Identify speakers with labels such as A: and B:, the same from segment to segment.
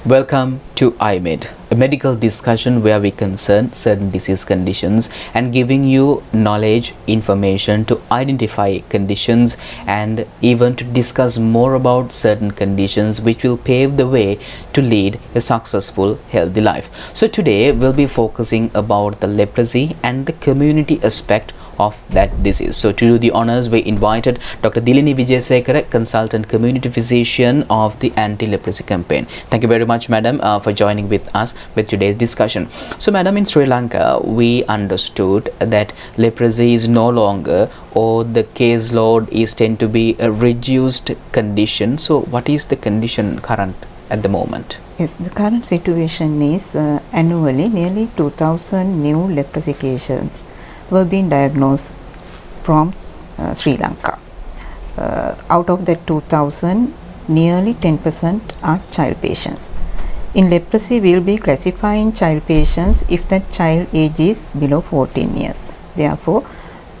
A: Welcome to iMed, a medical discussion where we concern certain disease conditions and giving you knowledge, information to identify conditions and even to discuss more about certain conditions which will pave the way to lead a successful, healthy life. So today we'll be focusing about the leprosy and the community aspect of that disease. So to do the honors, we invited Dr. Dilini Vijayasekara, consultant community physician of the anti-leprosy campaign. Thank you very much, madam, for joining with us with today's discussion. So madam, in Sri Lanka, we understood that leprosy is no longer, or the case load is tend to be a reduced condition. So what is the condition current at the moment?
B: Yes, the current situation is annually nearly 2,000 new leprosy cases were being diagnosed from Sri Lanka. Out of that 2,000, nearly 10% are child patients. In leprosy, we will be classifying child patients if that child age is below 14 years. Therefore,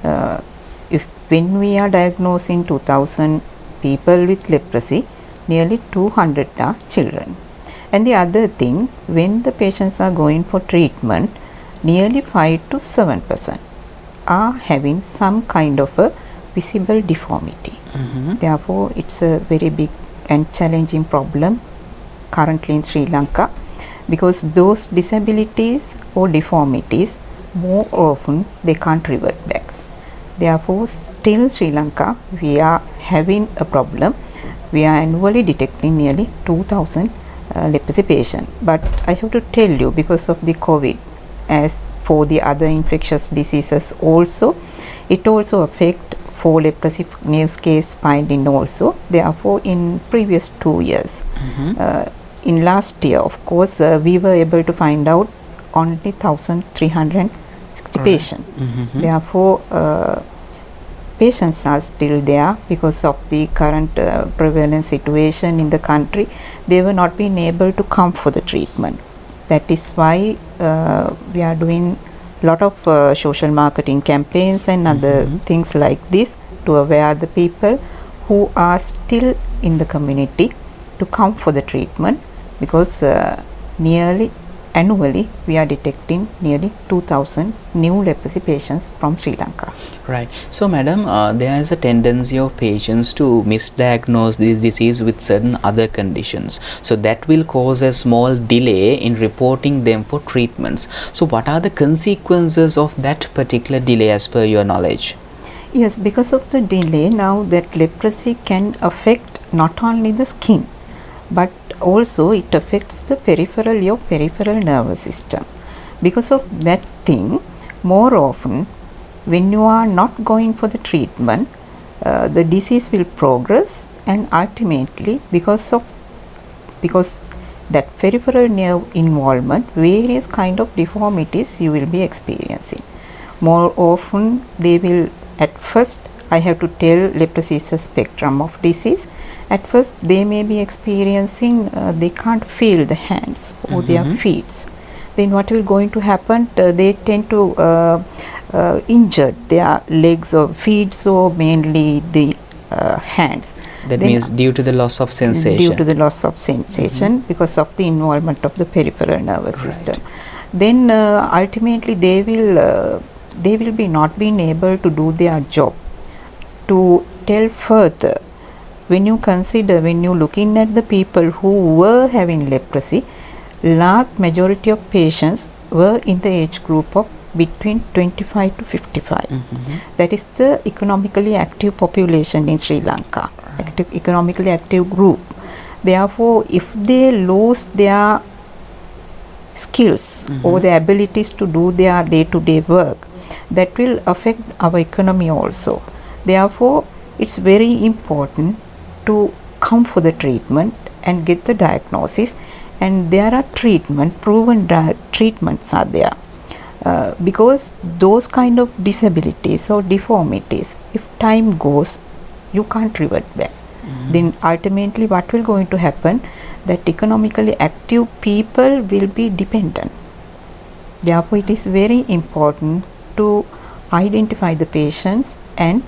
B: when we are diagnosing 2,000 people with leprosy, nearly 200 are children. And the other thing, when the patients are going for treatment, nearly 5 to 7% are having some kind of a visible deformity. Therefore, it's a very big and challenging problem currently in Sri Lanka, because those disabilities or deformities more often they can't revert back. Therefore, still Sri Lanka we are having a problem. We are annually detecting nearly 2,000 leprosy patients. But I have to tell you, because of the COVID, as for the other infectious diseases also, it also affect for leprosy new case finding also. Therefore, in previous 2 years, in last year, of course, we were able to find out only 1,360 patients. Therefore, patients are still there because of the current prevalent situation in the country. They were not being able to come for the treatment. That is why we are doing a lot of social marketing campaigns and other things like this to aware the people who are still in the community to come for the treatment, because nearly annually we are detecting nearly 2,000 new leprosy patients from Sri Lanka.
A: Right. So madam, there is a tendency of patients to misdiagnose this disease with certain other conditions. So that will cause a small delay in reporting them for treatments. So what are the consequences of that particular delay as per your knowledge?
B: Yes, because of the delay, now that leprosy can affect not only the skin, but also it affects the peripheral nervous system. Because of that thing, more often when you are not going for the treatment, the disease will progress, and ultimately because that peripheral nerve involvement, various kind of deformities you will be experiencing. More often they will, at first I have to tell, leprosy is a spectrum of disease. At first they may be experiencing, they can't feel the hands or their feet. Then what will going to happen, they tend to injure their legs or feet, or mainly the hands.
A: That then means due to the loss of sensation.
B: Due to the loss of sensation because of the involvement of the peripheral nervous system. Then ultimately they will be not being able to do their job. To tell further, when you consider, when you looking at the people who were having leprosy, large majority of patients were in the age group of between 25 to 55. That is the economically active population in Sri Lanka, economically active group. Therefore, if they lose their skills or the abilities to do their day-to-day work, that will affect our economy also. Therefore, it's very important to come for the treatment and get the diagnosis, and there are proven treatments are there, because those kind of disabilities or deformities, if time goes, you can't revert back. Then ultimately what will going to happen, that economically active people will be dependent. Therefore, it is very important to identify the patients and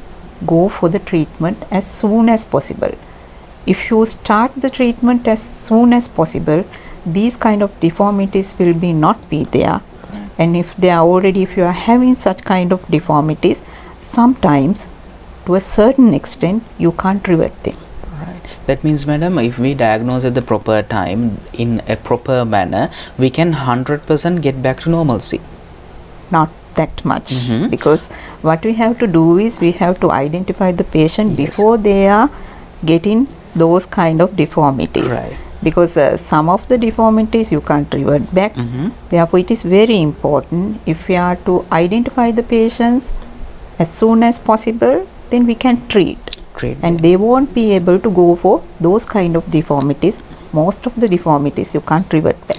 B: go for the treatment as soon as possible. If you start the treatment as soon as possible, these kind of deformities will be not be there. And if they are already, if you are having such kind of deformities, sometimes to a certain extent you can't revert them.
A: Right. That means, madam, if we diagnose at the proper time, in a proper manner, we can 100% get back to normalcy.
B: Not that much, because what we have to do is we have to identify the patient before they are getting those kind of deformities.
A: Right.
B: Because some of the deformities you can't revert back. Therefore, it is very important, if we are to identify the patients as soon as possible, then we can treat. And they won't be able to go for those kind of deformities. Most of the deformities you can't revert back.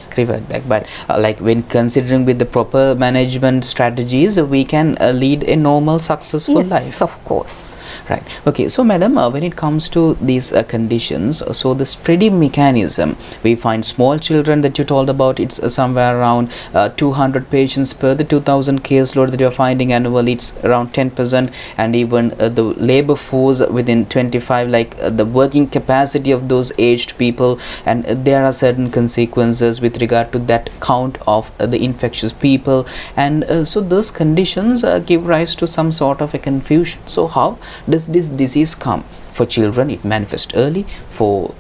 A: But like when considering with the proper management strategies, we can lead a normal, successful life.
B: Yes, of course.
A: Right. Okay. So, madam, when it comes to these conditions, so the spreading mechanism, we find small children that you told about, it's somewhere around 200 patients per the 2000 caseload that you are finding annually, it's around 10%, and even the labor force within 25, like the working capacity of those aged people, and there are certain consequences with regard to that count of the infectious people, and so those conditions give rise to some sort of a confusion. So how does this disease come? For children it manifests early, for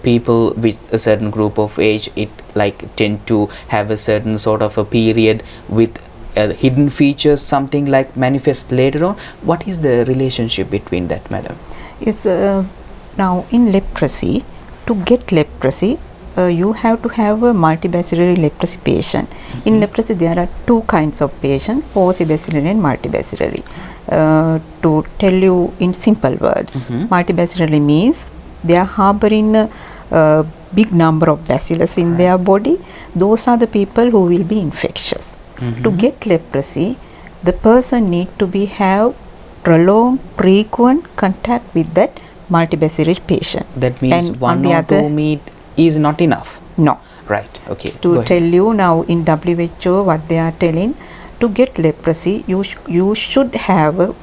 A: people with a certain group of age it like tend to have a certain sort of a period with hidden features, something like manifest later on. What is the relationship between that, madam?
B: It's now in leprosy, to get leprosy you have to have a multibacillary leprosy patient. In leprosy there are two kinds of patients, polybacillary and multibacillary. To tell you in simple words, multibacillary means they are harboring a big number of bacillus in their body. Those are the people who will be infectious. To get leprosy, the person need to be have prolonged frequent contact with that multibacillary patient.
A: That means
B: and
A: one or two meet is not enough?
B: No.
A: Right. Okay.
B: To tell you now in WHO what they are telling, to get leprosy you should have a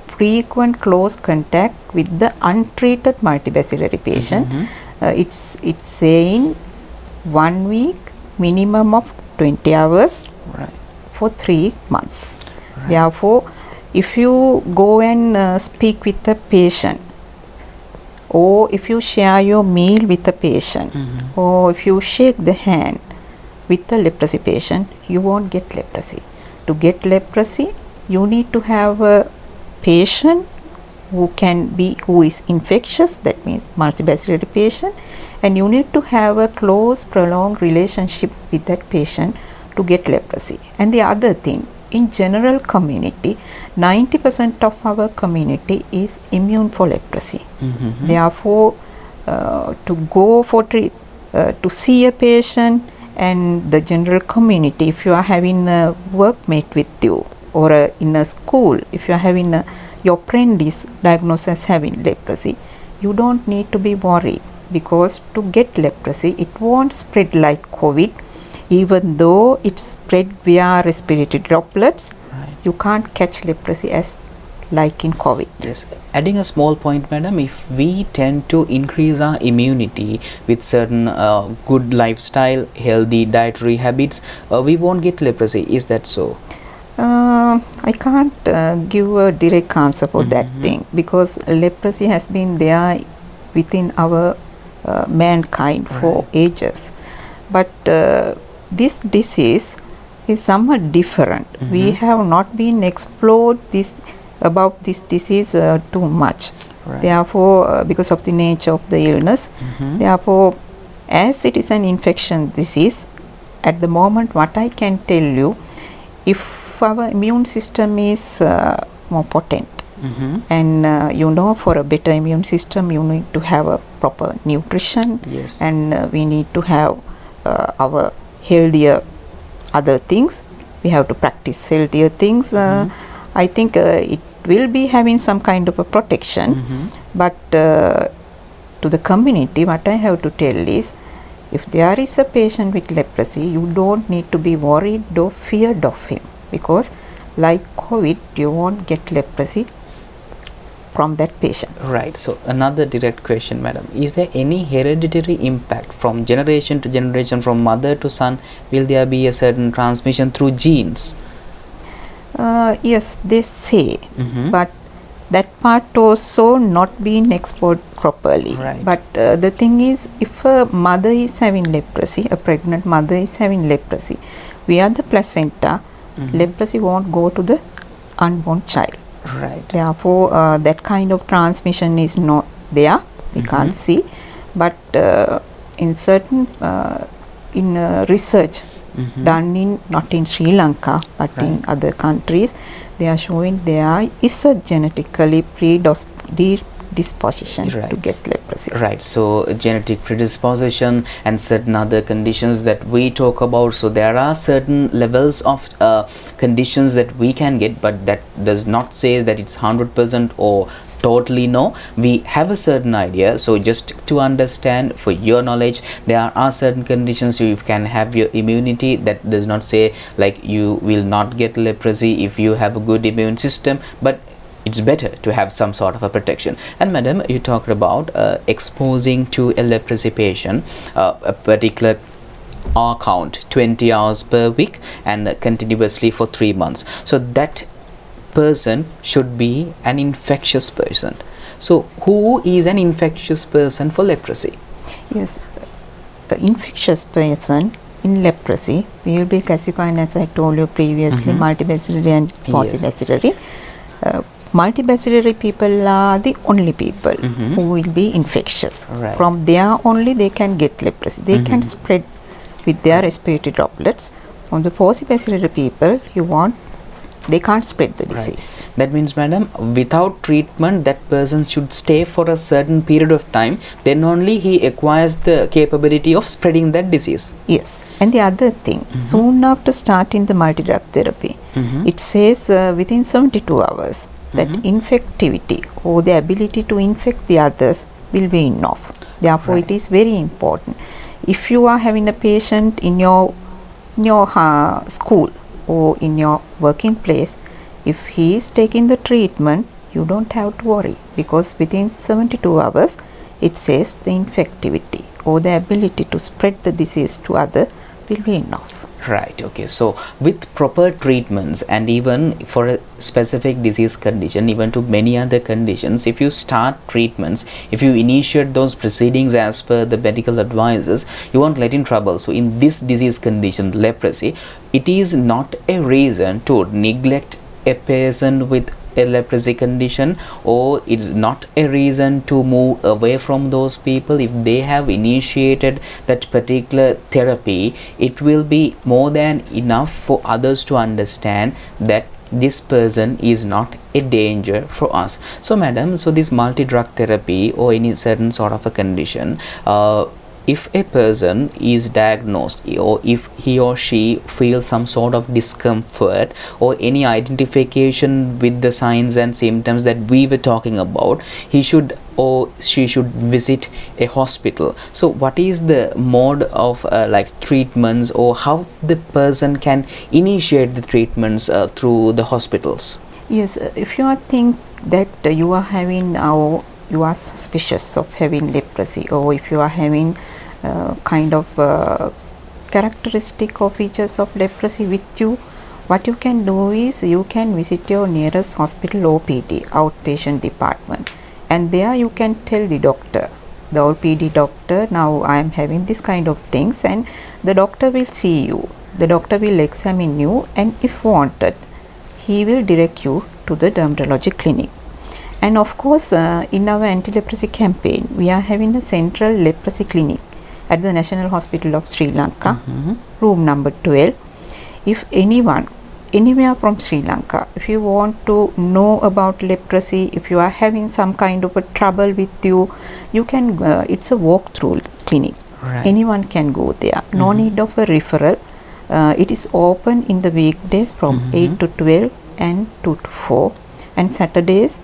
B: frequent close contact with the untreated multibacillary patient. It's saying 1 week, minimum of 20 hours for 3 months. Therefore, if you go and speak with the patient, or if you share your meal with the patient, or if you shake the hand with the leprosy patient, you won't get leprosy. To get leprosy, you need to have a patient who is infectious, that means multibacillary patient, and you need to have a close prolonged relationship with that patient to get leprosy. And the other thing, in general community, 90% of our community is immune for leprosy. Therefore, to go for to see a patient, and the general community, if you are having a workmate with you, or in a school, if you are having your friend is diagnosed as having leprosy, you don't need to be worried, because to get leprosy it won't spread like COVID. Even though it's spread via respiratory droplets, you can't catch leprosy as like in COVID.
A: Yes. Adding a small point, madam, if we tend to increase our immunity with certain good lifestyle, healthy dietary habits, we won't get leprosy. Is that so?
B: I can't give a direct answer for that thing, because leprosy has been there within our mankind for ages. But this disease is somewhat different. We have not been explored about this disease too much. Therefore, because of the nature of the illness, therefore, as it is an infection disease, at the moment what I can tell you, if our immune system is more potent, and you know, for a better immune system you need to have a proper nutrition, and we need to have our healthier other things. We have to practice healthier things. I think it will be having some kind of a protection. But to the community, what I have to tell is, if there is a patient with leprosy, you don't need to be worried or feared of him, because like COVID, you won't get leprosy from that patient.
A: Right. So another direct question, madam. Is there any hereditary impact from generation to generation, from mother to son? Will there be a certain transmission through genes?
B: Yes, they say,
A: Mhm.
B: but that part also not being explored properly.
A: Right.
B: But the thing is, if a mother is having leprosy, a pregnant mother is having leprosy, via the placenta, leprosy won't go to the unborn child.
A: Right.
B: Therefore, that kind of transmission is not there. We can't see. But in certain research done in not in Sri Lanka but in other countries, they are showing there is a genetically predisposition to get leprosy.
A: Right. So genetic predisposition and certain other conditions that we talk about. So there are certain levels of conditions that we can get, but that does not say that it's 100% or totally no. We have a certain idea. So just to understand, for your knowledge, there are certain conditions you can have your immunity. That does not say like you will not get leprosy if you have a good immune system, but it's better to have some sort of a protection. And madam, you talked about exposing to a leprosy patient a particular hour count, 20 hours per week, and continuously for 3 months. So that person should be an infectious person. So who is an infectious person for leprosy?
B: Yes, the infectious person in leprosy will be classified, as I told you previously, multibacillary and paucibacillary. Multibacillary people are the only people who will be infectious.
A: Right.
B: From there only they can get leprosy. They can spread with their respiratory droplets. From the paucibacillary people, they can't spread the disease.
A: That means, madam, without treatment, that person should stay for a certain period of time. Then only he acquires the capability of spreading that disease.
B: Yes. And the other thing, soon after starting the multi-drug therapy, it says within 72 hours that infectivity or the ability to infect the others will be enough. Therefore, it is very important. If you are having a patient in your school or in your working place, if he is taking the treatment, you don't have to worry, because within 72 hours it says the infectivity or the ability to spread the disease to other will be enough.
A: Right. Okay. So with proper treatments, and even for a specific disease condition, even to many other conditions, if you start treatments, if you initiate those proceedings as per the medical advices, you won't get in trouble. So in this disease condition, leprosy, it is not a reason to neglect a person with a leprosy condition, or it's not a reason to move away from those people. If they have initiated that particular therapy, it will be more than enough for others to understand that this person is not a danger for us. So madam, so this multi-drug therapy or any certain sort of a condition, if a person is diagnosed, or if he or she feels some sort of discomfort or any identification with the signs and symptoms that we were talking about, he should or she should visit a hospital. So what is the mode of like treatments, or how the person can initiate the treatments through the hospitals?
B: Yes, if you think that you are having you are suspicious of having leprosy, or if you are having kind of characteristic or features of leprosy with you, what you can do is you can visit your nearest hospital OPD, outpatient department, and there you can tell the doctor, the OPD doctor, now I am having this kind of things, and the doctor will see you, the doctor will examine you, and if wanted, he will direct you to the dermatology clinic. And of course, in our anti-leprosy campaign, we are having a central leprosy clinic at the National Hospital of Sri Lanka, room number 12. If anyone, anywhere from Sri Lanka, if you want to know about leprosy, if you are having some kind of a trouble with you, you can, it's a walk-through clinic.
A: Right.
B: Anyone can go there. No need of a referral. It is open in the weekdays from 8 to 12 and 2 to 4, and Saturdays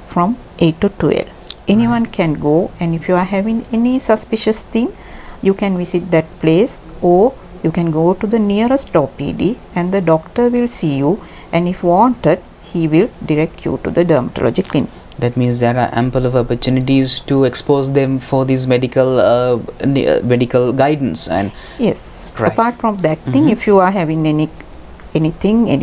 B: from 8 to 12. Anyone can go, and if you are having any suspicious thing, you can visit that place, or you can go to the nearest OPD and the doctor will see you, and if wanted, he will direct you to the dermatology clinic.
A: That means there are ample of opportunities to expose them for this medical guidance and
B: Yes.
A: right.
B: Apart from that thing, if you are having any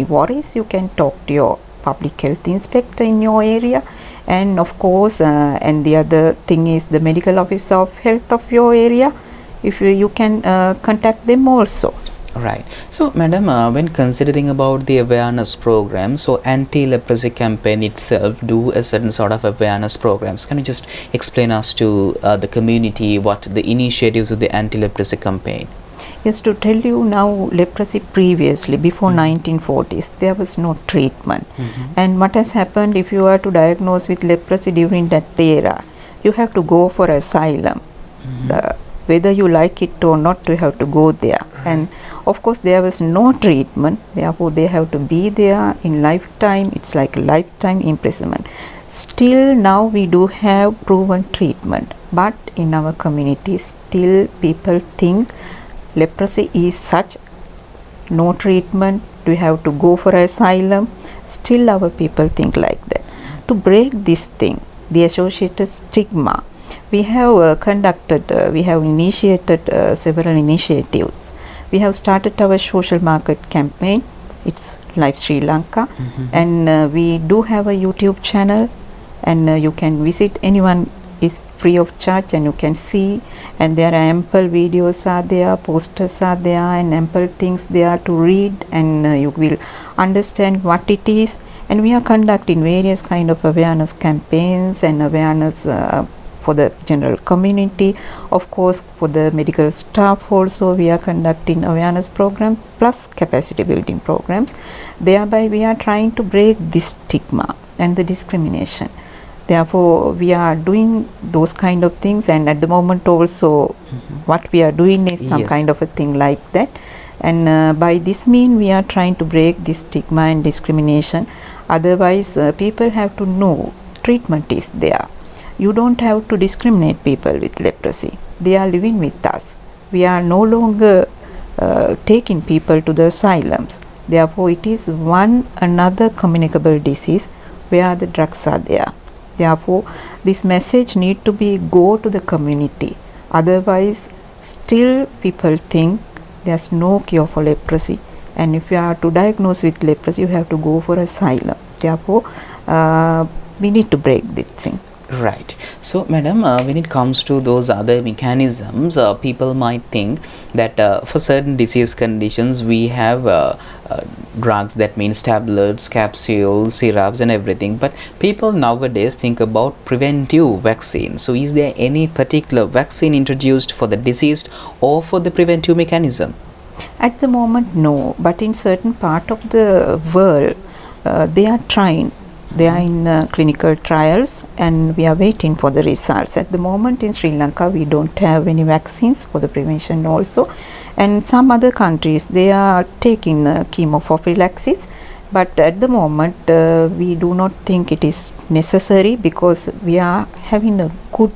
B: worries, you can talk to your public health inspector in your area, and of course, and the other thing is the medical officer of health of your area. If you can contact them also.
A: Right. So, madam, when considering about the awareness program, so anti-leprosy campaign itself do a certain sort of awareness programs. Can you just explain us to the community what the initiatives of the anti-leprosy campaign?
B: Yes, to tell you now, leprosy previously, before 1940s, there was no treatment. And what has happened, if you are to diagnose with leprosy during that era, you have to go for asylum. Whether you like it or not, you have to go there. And of course, there was no treatment, therefore they have to be there in lifetime. It's like a lifetime imprisonment. Still now we do have proven treatment, but in our community still people think leprosy is such, no treatment, we have to go for asylum. Still our people think like that. To break this thing, the associated stigma, we have we have initiated several initiatives. We have started our social market campaign. It's Live Sri Lanka, and we do have a YouTube channel, and you can visit. Anyone is free of charge, and you can see. And there are ample videos are there, posters are there, and ample things there to read, and you will understand what it is. And we are conducting various kind of awareness campaigns and awareness for the general community. Of course, for the medical staff also we are conducting awareness program plus capacity building programs. Thereby we are trying to break this stigma and the discrimination. Therefore we are doing those kind of things, and at the moment also what we are doing is some kind of a thing like that. And by this mean we are trying to break this stigma and discrimination. Otherwise people have to know treatment is there. You don't have to discriminate people with leprosy. They are living with us. We are no longer taking people to the asylums. Therefore, it is one another communicable disease where the drugs are there. Therefore, this message need to be go to the community. Otherwise, still people think there's no cure for leprosy. And if you are to diagnose with leprosy, you have to go for asylum. Therefore, we need to break this thing.
A: Right. So, madam, when it comes to those other mechanisms, people might think that for certain disease conditions we have drugs, that means tablets, capsules, syrups and everything, but people nowadays think about preventive vaccine. So is there any particular vaccine introduced for the deceased or for the preventive mechanism?
B: At the moment, no, but in certain part of the world they are trying. They are in clinical trials, and we are waiting for the results. At the moment in Sri Lanka we don't have any vaccines for the prevention also, and some other countries they are taking chemoprophylaxis, but at the moment we do not think it is necessary, because we are having a good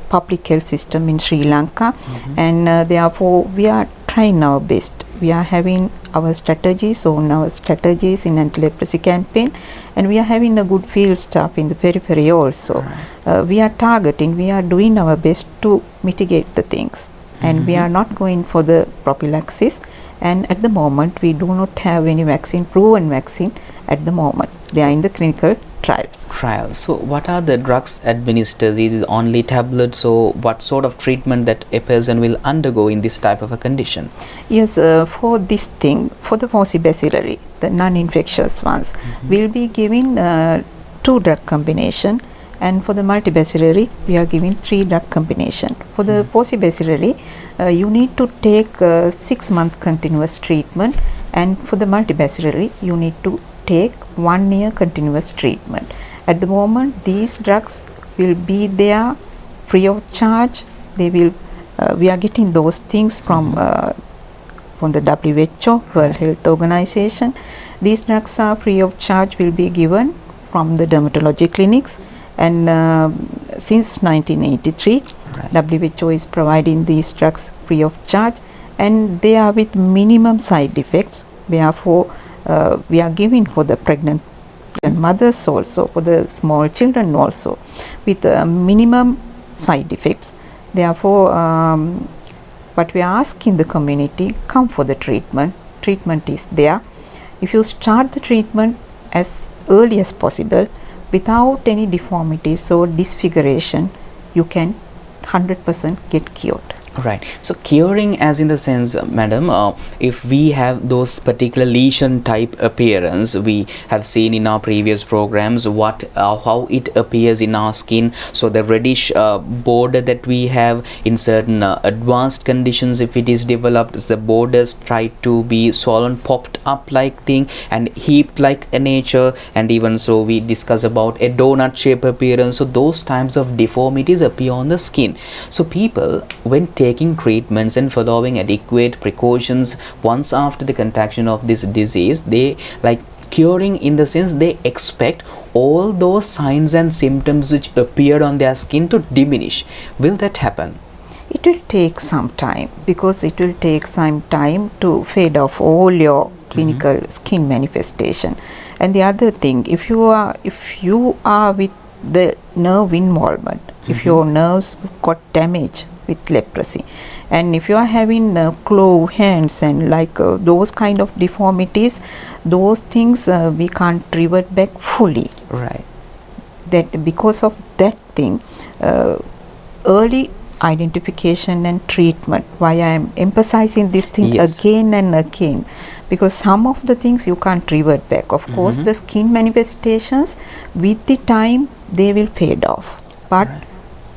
B: public health system in Sri Lanka, and therefore we are trying our best. We are having our strategies in anti-leprosy campaign, and we are having a good field staff in the periphery also. We are targeting, we are doing our best to mitigate the things, and we are not going for the prophylaxis. And at the moment we do not have any proven vaccine at the moment. They are in the clinical trials.
A: So what are the drugs administered? Is it only tablets, or what sort of treatment that a person will undergo in this type of a condition?
B: Yes, for this thing, for the falciparum, the non-infectious ones, we'll be giving 2 drug combination, and for the multibacillary we are giving 3 drug combination. For the falciparum, you need to take 6-month continuous treatment, and for the multibacillary you need to take 1 year continuous treatment. At the moment these drugs will be there free of charge. They will we are getting those things from the WHO, World Health Organization. These drugs are free of charge, will be given from the dermatology clinics, and since 1983 WHO is providing these drugs free of charge, and they are with minimum side effects. Therefore we are giving for the pregnant pregnant mothers also, for the small children also, with minimum side effects. Therefore, what we ask in the community, come for the treatment. Treatment is there. If you start the treatment as early as possible, without any deformities or disfiguration, you can 100% get cured.
A: Right. So curing, as in the sense, madam, if we have those particular lesion type appearance, we have seen in our previous programs how it appears in our skin. So the reddish border that we have in certain advanced conditions, if it is developed, the borders try to be swollen, popped up like thing and heaped like a nature, and even so we discuss about a donut shape appearance. So those types of deformities appear on the skin. So people, when taking treatments and following adequate precautions once after the contraction of this disease, they like curing in the sense they expect all those signs and symptoms which appeared on their skin to diminish. Will that happen?
B: It will take some time, because it will take some time to fade off all your clinical skin manifestation. And the other thing, if you are with the nerve involvement, if your nerves got damaged with leprosy, and if you are having claw hands and like those kind of deformities, those things we can't revert back fully.
A: Right.
B: That because of that thing, early identification and treatment, why I am emphasizing this thing again and again, because some of the things you can't revert back. Of course, the skin manifestations with the time they will fade off, but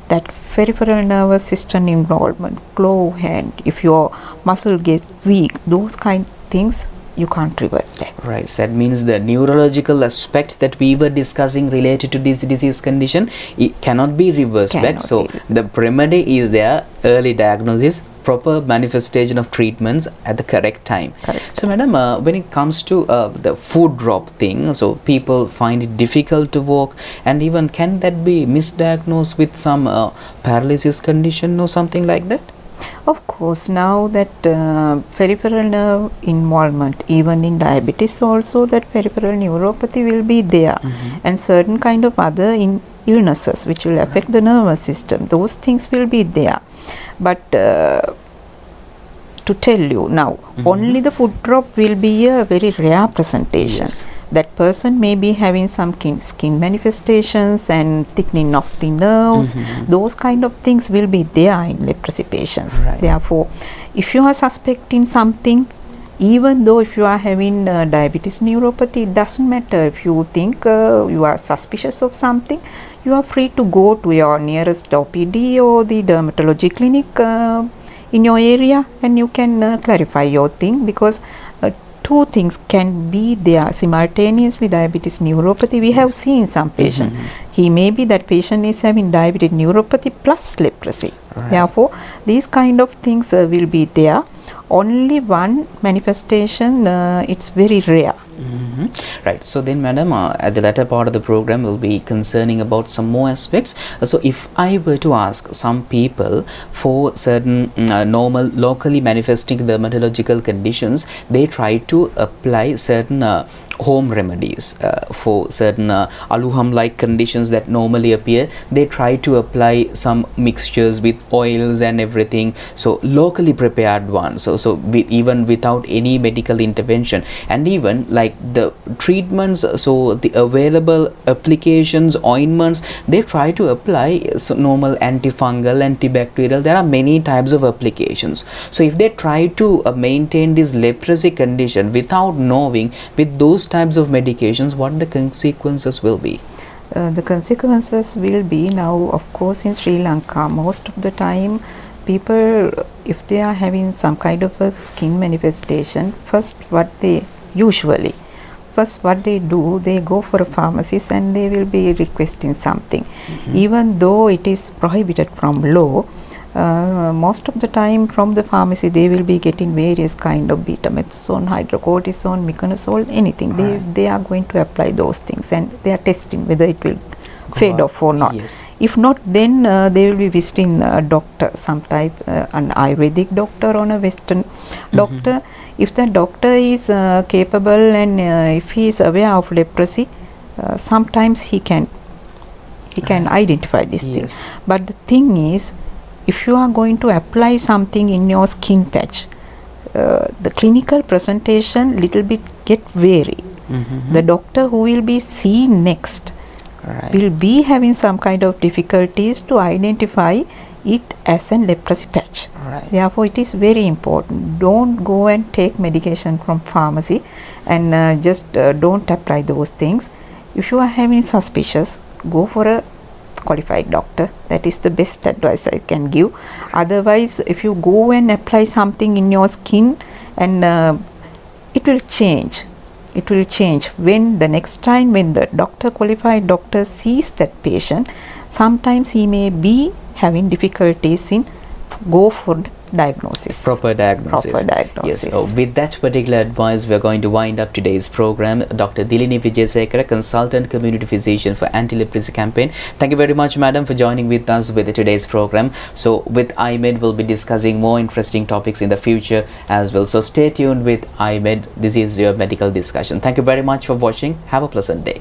B: that peripheral nervous system involvement, claw hand, if your muscle gets weak, those kind of things you can't revert back.
A: Right. So that means the neurological aspect that we were discussing related to this disease condition, it cannot be reversed back. So the remedy is there: early diagnosis, proper manifestation of treatments at the correct time.
B: Correct.
A: So madam, when it comes to the foot drop thing, so people find it difficult to walk, and even can that be misdiagnosed with some paralysis condition or something like that?
B: Of course, now that peripheral nerve involvement, even in diabetes also, that peripheral neuropathy will be there, and certain kind of other illnesses which will affect the nervous system, those things will be there. But to tell you now, only the foot drop will be a very rare presentation.
A: Yes.
B: That person may be having some skin manifestations and thickening of the nerves. Those kind of things will be there in leprosy patients.
A: Right.
B: Therefore, if you are suspecting something, even though if you are having diabetes neuropathy, it doesn't matter. If you think you are suspicious of something, you are free to go to your nearest OPD or the dermatology clinic in your area, and you can clarify your thing, because two things can be there simultaneously. Diabetes neuropathy, we have seen some patient, he may be that patient is having diabetes neuropathy plus leprosy.
A: Right.
B: Therefore, these kind of things will be there. Only one manifestation, it's very rare.
A: Right. So then madam, at the latter part of the program will be concerning about some more aspects. So if I were to ask some people for certain normal locally manifesting dermatological conditions, they try to apply certain home remedies for certain aluham like conditions that normally appear. They try to apply some mixtures with oils and everything, so locally prepared ones, so even without any medical intervention. And even like the treatments, so the available applications, ointments, they try to apply normal antifungal, antibacterial. There are many types of applications. So if they try to maintain this leprosy condition without knowing with those types of medications, what the consequences will be?
B: The consequences will be, now of course in Sri Lanka most of the time people, if they are having some kind of a skin manifestation, first what they do, they go for a pharmacist and they will be requesting something. Even though it is prohibited from law, most of the time from the pharmacy they will be getting various kind of betamethasone, hydrocortisone, miconazole, anything. They are going to apply those things, and they are testing whether it will fade off or not.
A: Yes.
B: If not, then they will be visiting a doctor, some type, an Ayurvedic doctor or a Western doctor. If the doctor is capable and if he is aware of leprosy, sometimes he can identify this thing.
A: Yes.
B: But the thing is, if you are going to apply something in your skin patch, the clinical presentation little bit get vary. The doctor who will be seen next will be having some kind of difficulties to identify it as a leprosy patch. Therefore, it is very important. Don't go and take medication from pharmacy and just don't apply those things. If you are having suspicious, go for a qualified doctor. That is the best advice I can give. Otherwise, if you go and apply something in your skin and it will change. It will change when the next time when the qualified doctor sees that patient, sometimes he may be having difficulties in go for diagnosis.
A: Proper diagnosis. Yes. So with that particular advice, we are going to wind up today's program. Dr. Dilini Vijayasekara, consultant community physician for anti-leprosy campaign. Thank you very much, madam, for joining with us with today's program. So with IMED, we'll be discussing more interesting topics in the future as well. So stay tuned with IMED. This is your medical discussion. Thank you very much for watching. Have a pleasant day.